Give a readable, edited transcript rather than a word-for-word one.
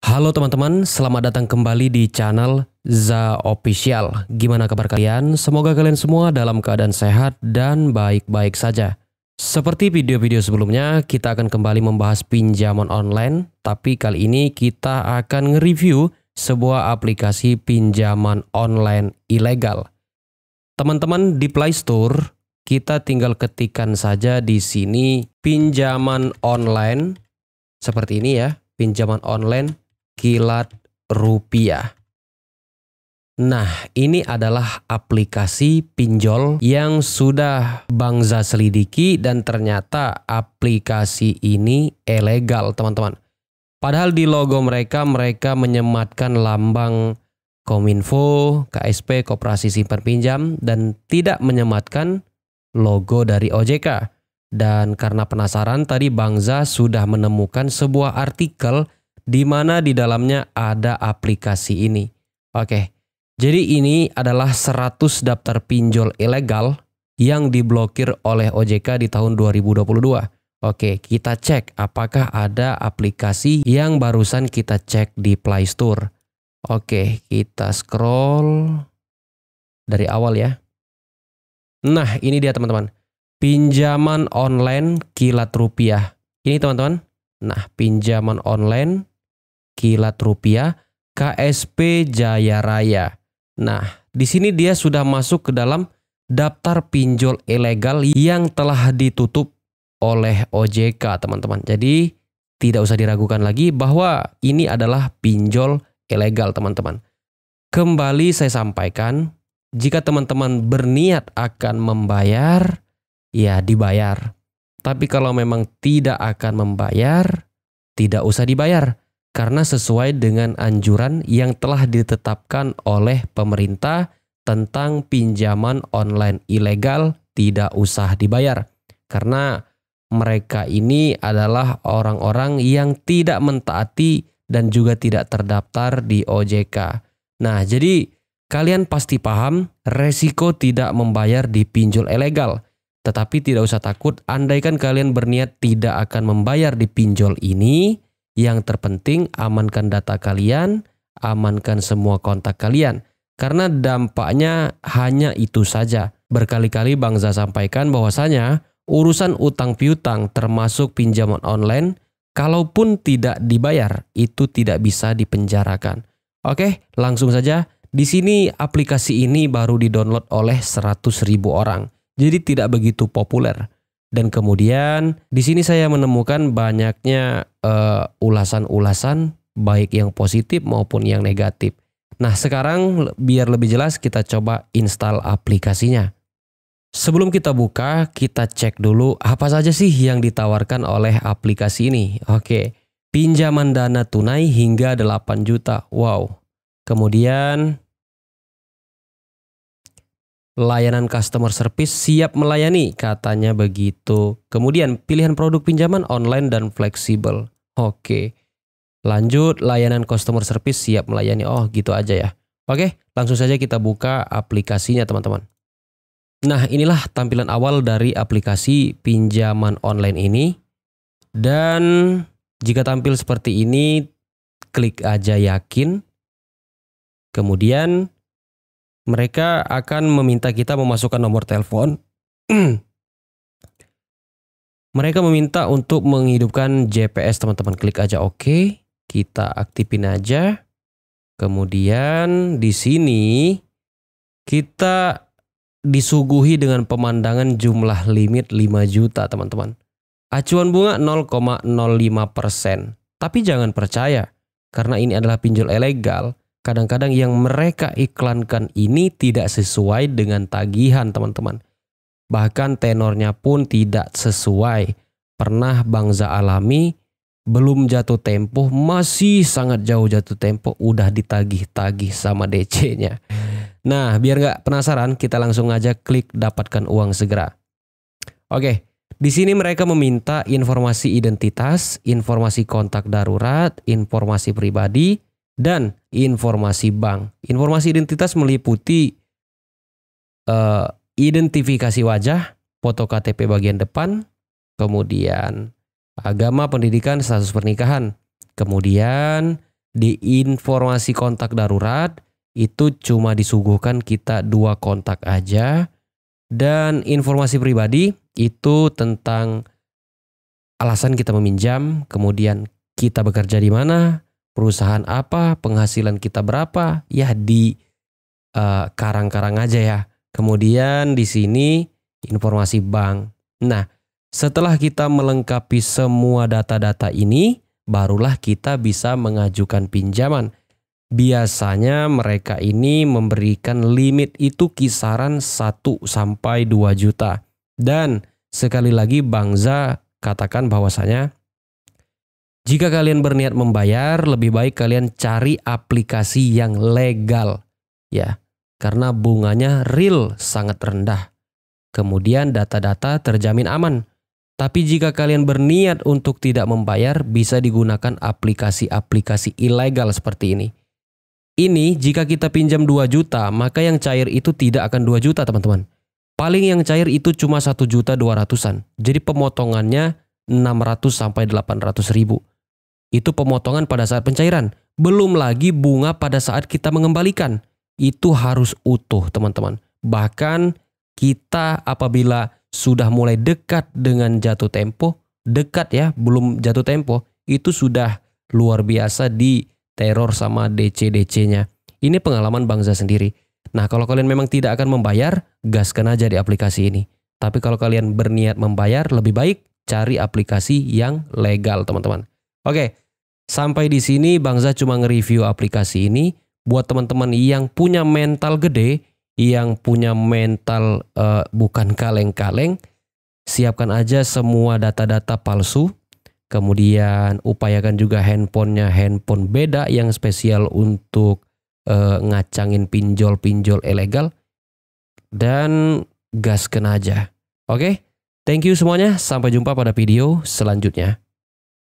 Halo teman-teman, selamat datang kembali di channel Za Official. Gimana kabar kalian? Semoga kalian semua dalam keadaan sehat dan baik-baik saja. Seperti video-video sebelumnya, kita akan kembali membahas pinjaman online, tapi kali ini kita akan nge-review sebuah aplikasi pinjaman online ilegal. Teman-teman, di Play Store, kita tinggal ketikkan saja di sini pinjaman online, seperti ini ya, pinjaman online Kilat Rupiah. Nah, ini adalah aplikasi pinjol yang sudah Bang Za selidiki dan ternyata aplikasi ini ilegal, teman-teman. Padahal di logo mereka menyematkan lambang Kominfo, KSP, Koperasi Simpan Pinjam, dan tidak menyematkan logo dari OJK. Dan karena penasaran, tadi Bang Za sudah menemukan sebuah artikel di mana di dalamnya ada aplikasi ini. Oke, jadi ini adalah 100 daftar pinjol ilegal yang diblokir oleh OJK di tahun 2022. Oke, kita cek apakah ada aplikasi yang barusan kita cek di Play Store. Oke, kita scroll dari awal ya. Nah, ini dia teman-teman. Pinjaman online Kilat Rupiah. Ini teman-teman. Nah, pinjaman online Kilat Rupiah, KSP Jaya Raya. Nah, di sini dia sudah masuk ke dalam daftar pinjol ilegal yang telah ditutup oleh OJK, teman-teman. Jadi, tidak usah diragukan lagi bahwa ini adalah pinjol ilegal, teman-teman. Kembali saya sampaikan, jika teman-teman berniat akan membayar, ya dibayar. Tapi kalau memang tidak akan membayar, tidak usah dibayar. Karena sesuai dengan anjuran yang telah ditetapkan oleh pemerintah tentang pinjaman online ilegal tidak usah dibayar. Karena mereka ini adalah orang-orang yang tidak mentaati dan juga tidak terdaftar di OJK. Nah, jadi kalian pasti paham resiko tidak membayar di pinjol ilegal. Tetapi tidak usah takut, andaikan kalian berniat tidak akan membayar di pinjol ini, yang terpenting amankan data kalian, amankan semua kontak kalian. Karena dampaknya hanya itu saja. Berkali-kali Bang Za sampaikan bahwasanya urusan utang piutang termasuk pinjaman online, kalaupun tidak dibayar, itu tidak bisa dipenjarakan. Oke, langsung saja. Di sini aplikasi ini baru di-download oleh 100.000 orang. Jadi tidak begitu populer. Dan kemudian di sini saya menemukan banyaknya ulasan-ulasan baik yang positif maupun yang negatif. Nah, sekarang biar lebih jelas kita coba install aplikasinya. Sebelum kita buka, kita cek dulu apa saja sih yang ditawarkan oleh aplikasi ini. Oke, pinjaman dana tunai hingga 8 juta. Wow. Kemudian layanan customer service siap melayani, katanya begitu. Kemudian pilihan produk pinjaman online dan fleksibel. Oke. Lanjut, layanan customer service siap melayani. Oh, gitu aja ya. Oke, langsung saja kita buka aplikasinya, teman-teman. Nah, inilah tampilan awal dari aplikasi pinjaman online ini. Dan jika tampil seperti ini, klik aja yakin. Kemudian mereka akan meminta kita memasukkan nomor telepon. Mereka meminta untuk menghidupkan GPS, teman-teman. Klik aja oke. Kita aktifin aja. Kemudian di sini kita disuguhi dengan pemandangan jumlah limit 5 juta, teman-teman. Acuan bunga 0,05%. Tapi jangan percaya, karena ini adalah pinjol ilegal. Kadang-kadang yang mereka iklankan ini tidak sesuai dengan tagihan, teman-teman. Bahkan tenornya pun tidak sesuai. Pernah Bang Za alami, belum jatuh tempo, masih sangat jauh jatuh tempo, udah ditagih-tagih sama DC-nya. Nah, biar nggak penasaran, kita langsung aja klik dapatkan uang segera. Oke, di sini mereka meminta informasi identitas, informasi kontak darurat, informasi pribadi, dan informasi bank. Informasi identitas meliputi identifikasi wajah, foto KTP bagian depan, kemudian agama, pendidikan, status pernikahan. Kemudian di informasi kontak darurat itu cuma disuguhkan kita 2 kontak aja. Dan informasi pribadi itu tentang alasan kita meminjam, kemudian kita bekerja di mana, perusahaan apa, penghasilan kita berapa, ya di karang-karang aja ya. Kemudian di sini informasi bank. Nah, setelah kita melengkapi semua data-data ini, barulah kita bisa mengajukan pinjaman. Biasanya mereka ini memberikan limit itu kisaran 1 sampai 2 juta. Dan sekali lagi Bang Za katakan bahwasanya jika kalian berniat membayar, lebih baik kalian cari aplikasi yang legal. Ya, karena bunganya real sangat rendah. Kemudian data-data terjamin aman. Tapi jika kalian berniat untuk tidak membayar, bisa digunakan aplikasi-aplikasi ilegal seperti ini. Ini jika kita pinjam 2 juta, maka yang cair itu tidak akan 2 juta teman-teman. Paling yang cair itu cuma 1.200.000-an. Jadi pemotongannya 600 sampai 800 ribu. Itu pemotongan pada saat pencairan. Belum lagi bunga pada saat kita mengembalikan. Itu harus utuh teman-teman. Bahkan kita apabila sudah mulai dekat dengan jatuh tempo, dekat ya, belum jatuh tempo, itu sudah luar biasa di teror sama DC-DC-nya. Ini pengalaman Bang Za sendiri. Nah, kalau kalian memang tidak akan membayar, gaskan aja di aplikasi ini. Tapi kalau kalian berniat membayar, lebih baik cari aplikasi yang legal, teman-teman. Oke, sampai di sini Bang Za cuma nge-review aplikasi ini. Buat teman-teman yang punya mental gede, yang punya mental bukan kaleng-kaleng, siapkan aja semua data-data palsu. Kemudian upayakan juga handphonenya handphone beda yang spesial untuk ngacangin pinjol-pinjol ilegal. Dan gaskan aja. Oke, thank you semuanya. Sampai jumpa pada video selanjutnya.